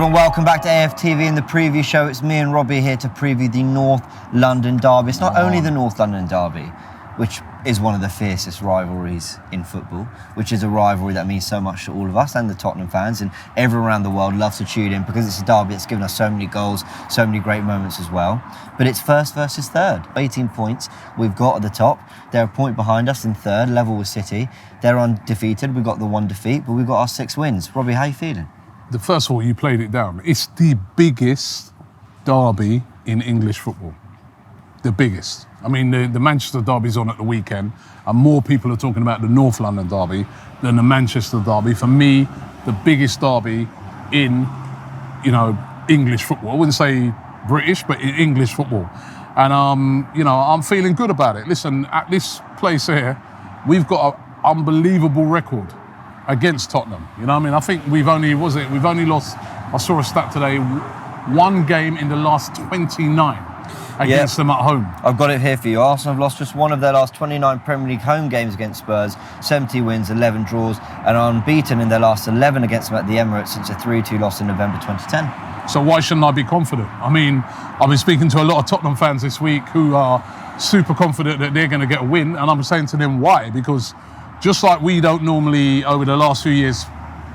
everyone, welcome back to AFTV in the preview show. It's me and Robbie here to preview the North London derby. It's not only the North London derby, which is one of the fiercest rivalries in football, which is a rivalry that means so much to all of us and the Tottenham fans, and everyone around the world loves to tune in because it's a derby that's given us so many goals, so many great moments as well. But it's first versus third. 18 points we've got at the top. They're a point behind us in third, level with City. They're undefeated. We've got the one defeat, but we've got our 6 wins. Robbie, how are you feeling? First of all, you played it down. It's the biggest derby in English football. The biggest. I mean, the Manchester derby's on at the weekend, and more people are talking about the North London derby than the Manchester derby. For me, the biggest derby in, English football. I wouldn't say British, but in English football. And, I'm feeling good about it. Listen, at this place here, we've got an unbelievable record against Tottenham. You know what I mean? I think we've only lost, I saw a stat today, 1 game in the last 29 against them at home. I've got it here for you. Arsenal have lost just one of their last 29 Premier League home games against Spurs, 70 wins, 11 draws, and are unbeaten in their last 11 against them at the Emirates since a 3-2 loss in November 2010. So why shouldn't I be confident? I mean, I've been speaking to a lot of Tottenham fans this week who are super confident that they're going to get a win, and I'm saying to them, why? Because just like we don't normally, over the last few years,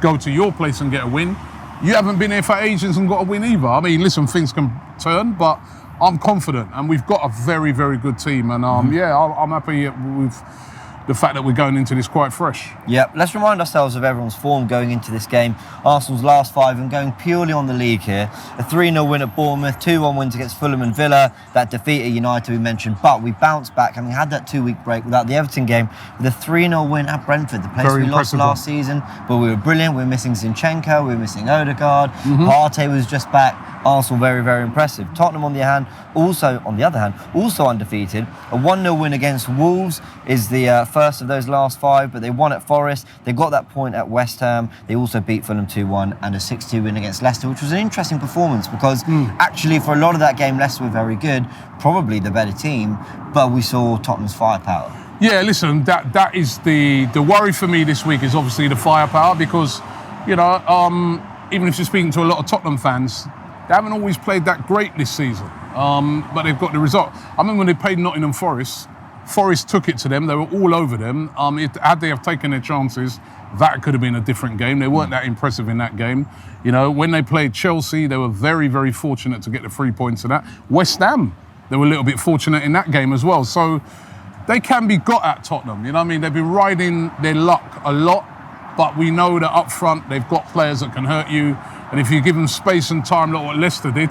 go to your place and get a win, you haven't been here for ages and got a win either. I mean, listen, things can turn, but I'm confident, and we've got a very, very good team. And I'm happy with the fact that we're going into this quite fresh. Yeah, let's remind ourselves of everyone's form going into this game. Arsenal's last 5 and going purely on the league here. A 3-0 win at Bournemouth, 2-1 wins against Fulham and Villa, that defeat at United we mentioned, but we bounced back, having had that 2-week break without the Everton game, with a 3-0 win at Brentford, the place we lost last season. But we were brilliant. We were missing Zinchenko, we were missing Odegaard, Partey was just back. Arsenal very, very impressive. Tottenham on the other hand, also undefeated. A 1-0 win against Wolves is the first of those last 5, but they won at Forest. They got that point at West Ham. They also beat Fulham 2-1 and a 6-2 win against Leicester, which was an interesting performance because actually for a lot of that game, Leicester were very good, probably the better team, but we saw Tottenham's firepower. Yeah, listen, that is the worry for me this week is obviously the firepower because, even if you're speaking to a lot of Tottenham fans, they haven't always played that great this season, but they've got the result. I remember when they played Nottingham Forest, Forest took it to them. They were all over them. Had they have taken their chances, that could have been a different game. They weren't that impressive in that game. When they played Chelsea, they were very, very fortunate to get the 3 points of that. West Ham, they were a little bit fortunate in that game as well. So they can be got at Tottenham. You know what I mean? They've been riding their luck a lot, but we know that up front they've got players that can hurt you. And if you give them space and time, like what Leicester did,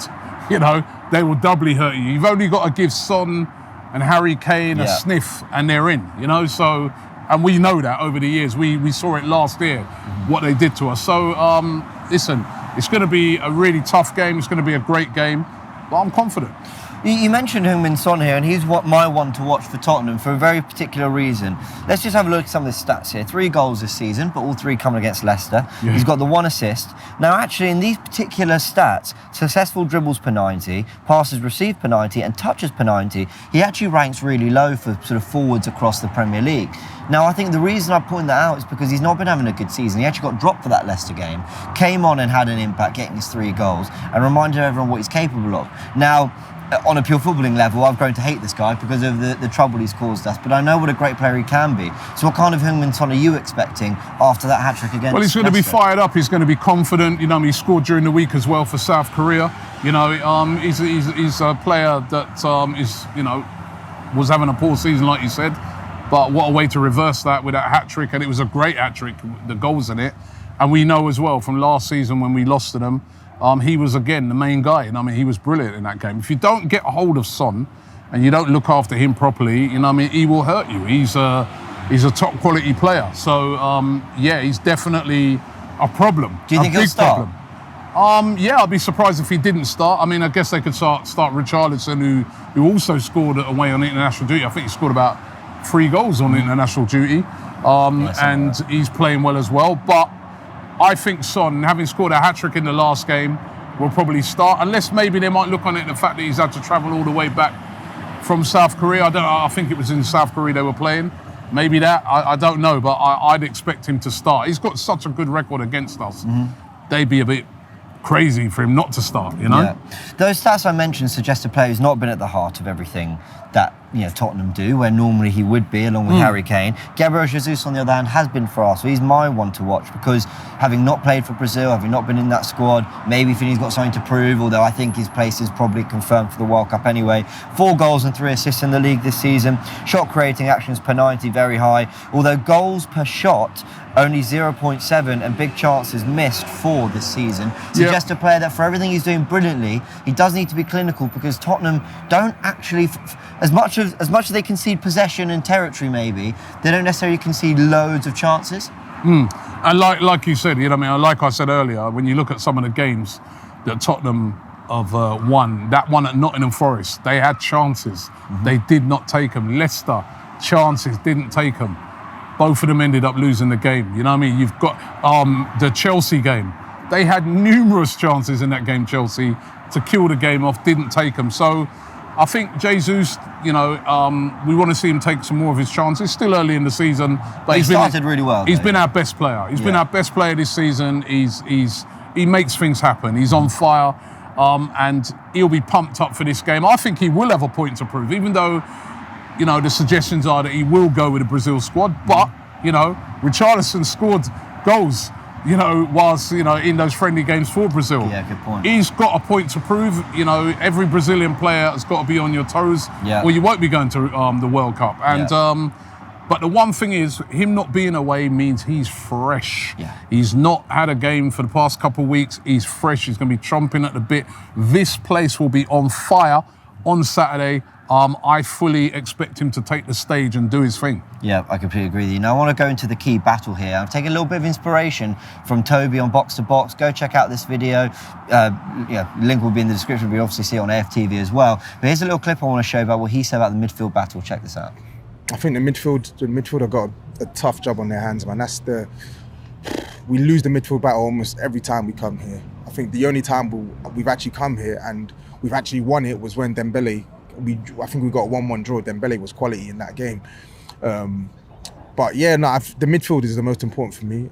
they will doubly hurt you. You've only got to give Son and Harry Kane a sniff and they're in, So, and we know that over the years. We saw it last year, what they did to us. So, listen, it's going to be a really tough game. It's going to be a great game, but I'm confident. You mentioned Heung-min Son here, and he's my one to watch for Tottenham for a very particular reason. Let's just have a look at some of his stats here. 3 goals this season, but all 3 coming against Leicester. Yeah. He's got the 1 assist. Now, actually, in these particular stats, successful dribbles per 90, passes received per 90, and touches per 90, he actually ranks really low for sort of forwards across the Premier League. Now, I think the reason I point that out is because he's not been having a good season. He actually got dropped for that Leicester game, came on and had an impact, getting his 3 goals, and reminded everyone what he's capable of. Now, on a pure footballing level, I've grown to hate this guy because of the trouble he's caused us, but I know what a great player he can be. So what kind of Heung-min Son are you expecting after that hat-trick against Well, he's going to be fired up. He's going to be confident. He scored during the week as well for South Korea. He's a player that was having a poor season, like you said, but what a way to reverse that with that hat-trick, and it was a great hat-trick, the goals in it. And we know as well from last season when we lost to them, he was, again, the main guy. He was brilliant in that game. If you don't get a hold of Son and you don't look after him properly, he will hurt you. He's a top quality player. So, he's definitely a problem. Do you think he'll start? I'd be surprised if he didn't start. I guess they could start Richarlison, who also scored away on international duty. I think he scored about 3 goals on international duty. And he's playing well as well. But I think Son, having scored a hat-trick in the last game, will probably start, unless maybe they might look on it the fact that he's had to travel all the way back from South Korea. I think it was in South Korea they were playing. Maybe that, I don't know, but I'd expect him to start. He's got such a good record against us. They'd be a bit crazy for him not to start, you know? Yeah. Those stats I mentioned suggest a player who's not been at the heart of everything that Tottenham do, where normally he would be, along with Harry Kane. Gabriel Jesus, on the other hand, has been for us, so he's my one to watch, because having not played for Brazil, having not been in that squad, maybe he's got something to prove, although I think his place is probably confirmed for the World Cup anyway. 4 goals and 3 assists in the league this season. Shot creating actions per 90, very high, although goals per shot only 0.7 and big chances missed 4 this season. Suggest a player that for everything he's doing brilliantly, he does need to be clinical, because Tottenham don't actually, as much as they concede possession and territory maybe, they don't necessarily concede loads of chances. And like you said, like I said earlier, when you look at some of the games that Tottenham have won, that one at Nottingham Forest, they had chances. They did not take them. Leicester, chances, didn't take them. Both of them ended up losing the game. You know what I mean? You've got the Chelsea game. They had numerous chances in that game, Chelsea, to kill the game off, didn't take them. So I think Jesus, we want to see him take some more of his chances. Still early in the season, but he started really well. He's been our best player. He's been our best player this season. He makes things happen. He's on fire, and he'll be pumped up for this game. I think he will have a point to prove, even though, the suggestions are that he will go with the Brazil squad. But, Richarlison scored goals, whilst, in those friendly games for Brazil. Yeah, good point. He's got a point to prove. Every Brazilian player has got to be on your toes, or you won't be going to the World Cup. And but the one thing is, him not being away means he's fresh. Yeah. He's not had a game for the past couple of weeks. He's fresh. He's going to be chomping at the bit. This place will be on fire on Saturday. I fully expect him to take the stage and do his thing. Yeah, I completely agree with you. Now, I want to go into the key battle here. I've taken a little bit of inspiration from Toby on Box to Box. Go check out this video. Link will be in the description. We obviously see it on AFTV as well. But here's a little clip I want to show about what he said about the midfield battle. Check this out. I think the midfield have got a tough job on their hands, man. We lose the midfield battle almost every time we come here. I think the only time we've actually come here and we've actually won it was when Dembele. I think we got a 1-1 draw. Dembele was quality in that game. But yeah, the midfield is the most important for me.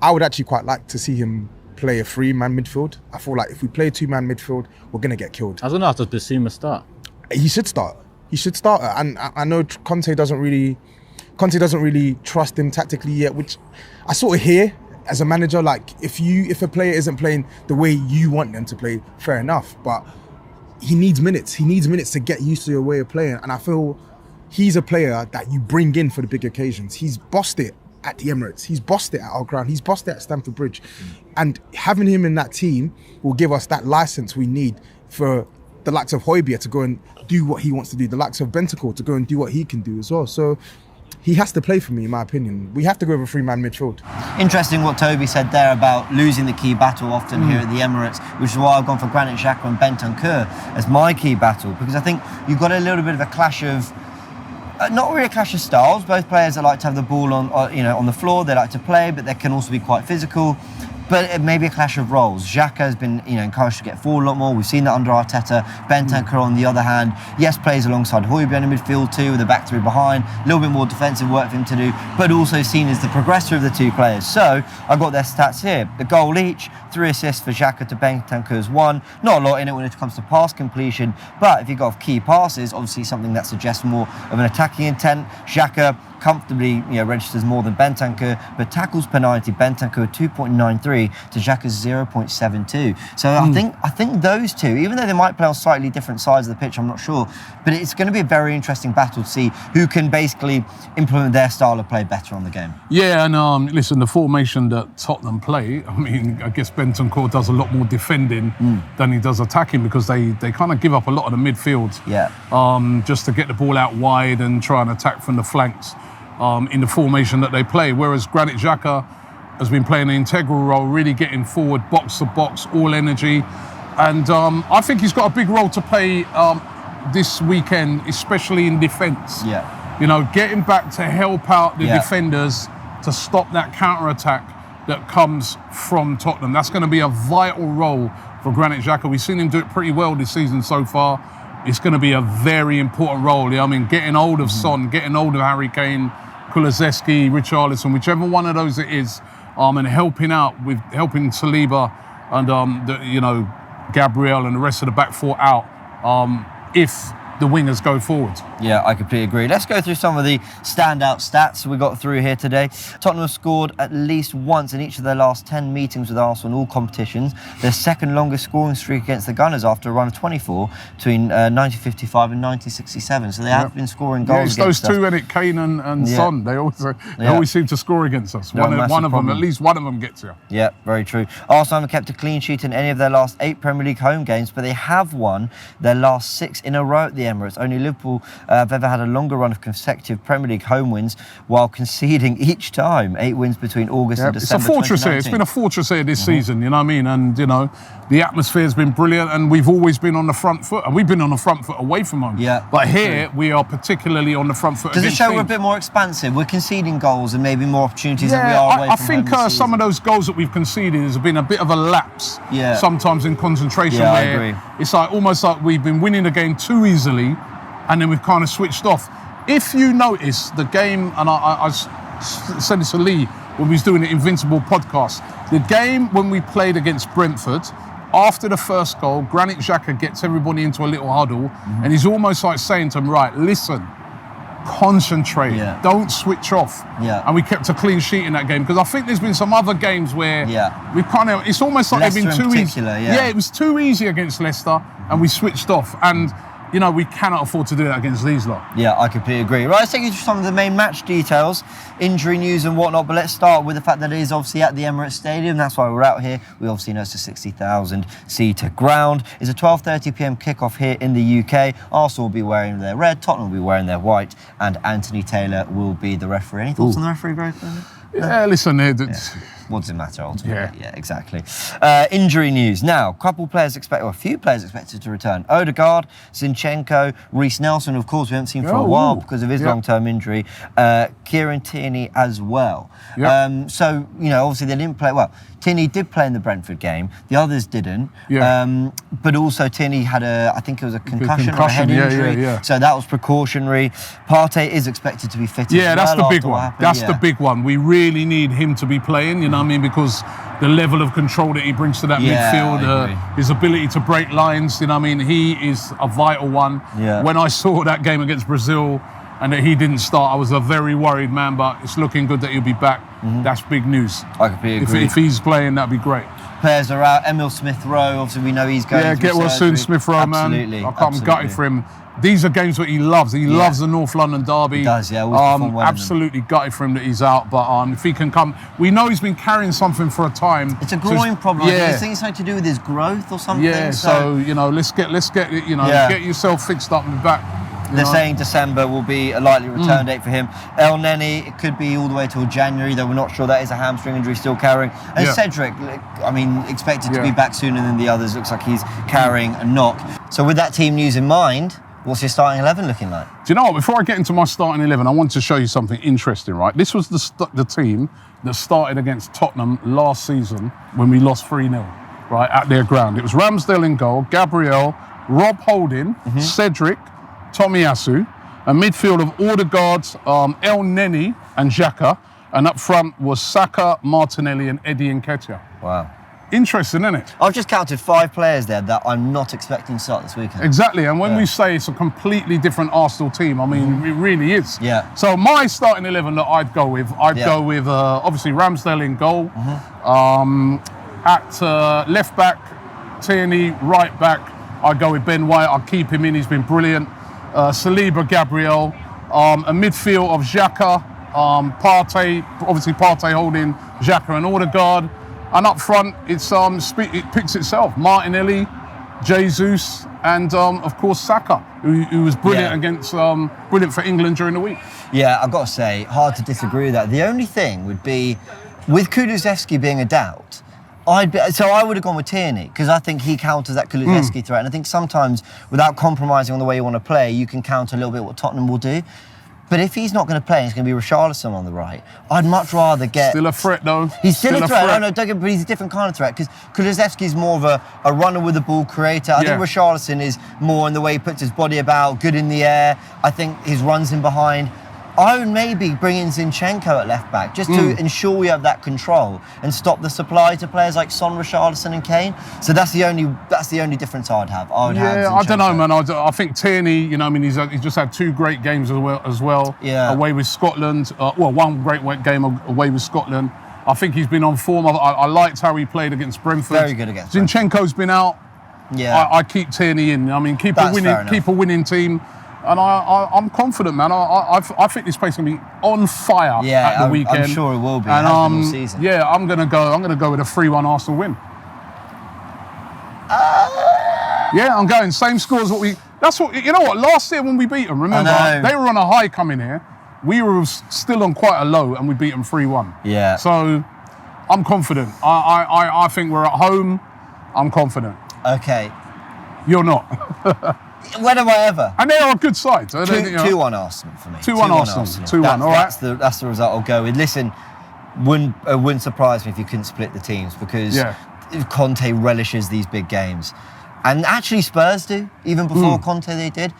I would actually quite like to see him play a 3-man midfield. I feel like if we play a 2-man midfield, we're going to get killed. I don't know, does Basuma start? He should start. And I know Conte doesn't really trust him tactically yet, which I sort of hear as a manager. Like, if a player isn't playing the way you want them to play, fair enough. But he needs minutes. He needs minutes to get used to your way of playing. And I feel he's a player that you bring in for the big occasions. He's bossed it at the Emirates. He's bossed it at our ground. He's bossed it at Stamford Bridge. And having him in that team will give us that license we need for the likes of Højbjerg to go and do what he wants to do, the likes of Bentancur to go and do what he can do as well. So he has to play for me, in my opinion. We have to go with a 3-man midfield. Interesting what Toby said there about losing the key battle often here at the Emirates, which is why I've gone for Granit Xhaka and Bentancur as my key battle, because I think you've got a little bit of a clash of, not really a clash of styles. Both players that like to have the ball on the floor, they like to play, but they can also be quite physical. But it may be a clash of roles. Xhaka has been, encouraged to get forward a lot more. We've seen that under Arteta. Bentancur, on the other hand, yes, plays alongside Højbjerg in the midfield too, with the back 3 behind. A little bit more defensive work for him to do, but also seen as the progressor of the 2 players. So I've got their stats here. The goal each, 3 assists for Xhaka to Bentancur's 1. Not a lot in it when it comes to pass completion, but if you've got key passes, obviously something that suggests more of an attacking intent. Xhaka comfortably registers more than Bentancur, but tackles per 90, Bentancur 2.93 to Xhaka's 0.72. So I think those two, even though they might play on slightly different sides of the pitch, I'm not sure, but it's going to be a very interesting battle to see who can basically implement their style of play better on the game. Yeah, and listen, the formation that Tottenham play, I guess Bentancur does a lot more defending than he does attacking, because they kind of give up a lot of the midfield just to get the ball out wide and try and attack from the flanks. In the formation that they play, whereas Granit Xhaka has been playing an integral role, really getting forward, box to box, all energy, and I think he's got a big role to play this weekend, especially in defence. Getting back to help out the defenders to stop that counter-attack that comes from Tottenham. That's going to be a vital role for Granit Xhaka. We've seen him do it pretty well this season so far. It's going to be a very important role. Getting hold of Son, getting hold of Harry Kane, Kulusevski, Richarlison, whichever one of those it is, and helping Saliba and Gabriel and the rest of the back four out if the wingers go forward. Yeah, I completely agree. Let's go through some of the standout stats we got through here today. Tottenham have scored at least once in each of their last 10 meetings with Arsenal in all competitions. Their second longest scoring streak against the Gunners after a run of 24 between 1955 and 1967. So they have been scoring goals. Yeah, it's against those two, us. in it, Kane and Son. They always seem to score against us. They're a massive One of them, problem. at least one of them gets you. Yeah, very true. Arsenal haven't kept a clean sheet in any of their last 8 Premier League home games, but they have won their last 6 in a row at the Emirates. Only Liverpool have ever had a longer run of consecutive Premier League home wins while conceding each time. 8 wins between August and December. It's a fortress here. It's been a fortress here this season, you know what I mean? And, the atmosphere's been brilliant, and we've always been on the front foot, and we've been on the front foot away from home. Yeah, but here, we are particularly on the front foot. Does it show we're a bit more expansive? We're conceding goals and maybe more opportunities than we are away I from think home this some of season. those goals that we've conceded has been a bit of a lapse sometimes in concentration. Yeah, where I agree. It's almost like we've been winning the game too easily, and then we've kind of switched off. If you notice the game, and I said this to Lee when we was doing the Invincible podcast, the game when we played against Brentford, after the first goal, Granit Xhaka gets everybody into a little huddle, and he's almost like saying to them, right, listen, concentrate, don't switch off. And we kept a clean sheet in that game, because I think there's been some other games where we've kind of, it's almost like Leicester they've been too easy. it was too easy against Leicester, and we switched off. And we cannot afford to do that against these lot. Yeah, I completely agree. Right, let's take you through some of the main match details, injury news and whatnot, but let's start with the fact that it is obviously at the Emirates Stadium. That's why we're out here. We obviously know it's a 60,000 seater ground. It's a 12:30 p.m. kickoff here in the UK. Arsenal will be wearing their red, Tottenham will be wearing their white, and Anthony Taylor will be the referee. Any thoughts on the referee, Greg? Yeah, listen, what does it matter ultimately? Yeah, exactly. Injury news. Now, a few players expected to return. Odegaard, Zinchenko, Reece Nelson, of course, we haven't seen for a while because of his long-term injury. Kieran Tierney as well. So, obviously they didn't play. Well, Tierney did play in the Brentford game. The others didn't. But also Tierney had I think it was a concussion or a head injury. So that was precautionary. Partey is expected to be fit as well. Yeah, that's the big one. That's the big one. We really need him to be playing, you know what I mean? Because the level of control that he brings to that midfield, his ability to break lines, you know what I mean? He is a vital one. When I saw that game against Brazil and that he didn't start, I was a very worried man, but it's looking good that he'll be back. That's big news. I completely agree. If he's playing, that'd be great. Players are out. Emil Smith-Rowe, obviously we know he's going Yeah, get well soon, Smith-Rowe, man. I'm gutted for him. These are games that he loves. He loves the North London derby. He does, always well absolutely gutted for him that he's out. But if he can come, we know he's been carrying something for a time. It's a groin problem. I think it's something to do with his growth or something. Yeah, so let's get it. Get yourself fixed up and back. They're saying December will be a likely return date for him. El Neni, it could be all the way till January, though we're not sure. That is a hamstring injury still carrying. And Cedric, expected to be back sooner than the others. Looks like he's carrying a knock. So with that team news in mind, what's your starting 11 looking like? Do you know what? Before I get into my starting 11, I want to show you something interesting, right? This was the team that started against Tottenham last season when we lost 3-0, right, at their ground. It was Ramsdale in goal, Gabriel, Rob Holding, Cedric, Tomiyasu, a midfield of Odegaard, El Neni and Xhaka, and up front was Saka, Martinelli and Eddie Nketiah. Wow. Interesting, isn't it? I've just counted 5 players there that I'm not expecting to start this weekend. Exactly, and when we say it's a completely different Arsenal team, I mean, it really is. Yeah. So my starting 11 that I'd go with, obviously Ramsdale in goal. At left back, Tierney, right back, I'd go with Ben White. I'd keep him in, he's been brilliant. Saliba, Gabriel, a midfield of Xhaka, Partey, obviously Partey holding Xhaka and Odegaard. And up front, it picks itself. Martinelli, Jesus, and of course Saka, who was brilliant brilliant for England during the week. Yeah, I've got to say, hard to disagree with that. The only thing would be, with Kulusevski being a doubt, I would have gone with Tierney, because I think he counters that Kulusevski threat. And I think sometimes, without compromising on the way you want to play, you can counter a little bit what Tottenham will do. But if he's not going to play, it's going to be Richarlison on the right. I'd much rather get... Still a threat, though. He's still a threat. No, don't get, but he's a different kind of threat, because Kulusevski's more of a runner with the ball creator. I think Richarlison is more in the way he puts his body about, good in the air. I think his runs in behind. I would maybe bring in Zinchenko at left back just to ensure we have that control and stop the supply to players like Son, Richarlison, and Kane. So that's the only difference I'd have. I don't know, man. I think Tierney, you know, I mean, he's just had 2 great games as well. Yeah. Away with Scotland. One great game away with Scotland. I think he's been on form. I liked how he played against Brentford. Very good against Zinchenko's been out. Yeah. I keep Tierney in. I mean, keep a winning team. And I'm confident, man. I think this place is going to be on fire at the weekend. I'm sure it will be. And season. yeah, I'm going to go with a 3-1 Arsenal win. Yeah, I'm going same score as what we. That's what you know. What last year when we beat them, remember they were on a high coming here. We were still on quite a low, and we beat them 3-1. Yeah. So I'm confident. I think we're at home. I'm confident. Okay. You're not. When have I ever? And they are a good side. 2-1 Arsenal for me. 2-1 Arsenal. 2-1. All right. That's the result I'll go with. Listen, wouldn't surprise me if you couldn't split the teams because Conte relishes these big games, and actually Spurs do even before Conte they did.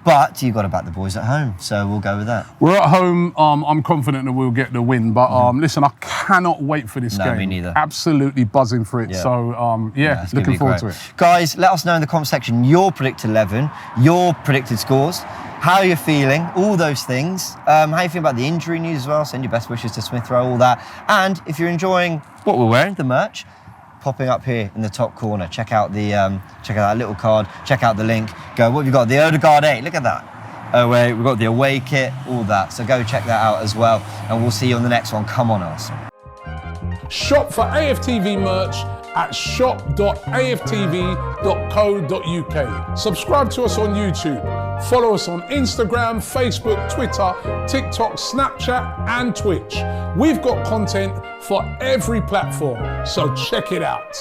But you've got to back the boys at home, so we'll go with that. We're at home. I'm confident that we'll get the win. But listen, I cannot wait for this game. No, me neither. Absolutely buzzing for it. Yeah. So looking forward to it. Guys, let us know in the comment section your predicted 11, your predicted scores, how you're feeling, all those things. How you feel about the injury news as well. Send your best wishes to Smith Rowe, all that. And if you're enjoying what we're wearing, the merch, popping up here in the top corner. Check out that little card. Check out the link. Go. What have you got? The Odegaard 8. Look at that. Oh wait, we've got the away kit. All that. So go check that out as well. And we'll see you on the next one. Come on, Arsenal. Shop for AFTV merch at shop.aftv.co.uk. Subscribe to us on YouTube. Follow us on Instagram, Facebook, Twitter, TikTok, Snapchat, and Twitch. We've got content for every platform, so check it out.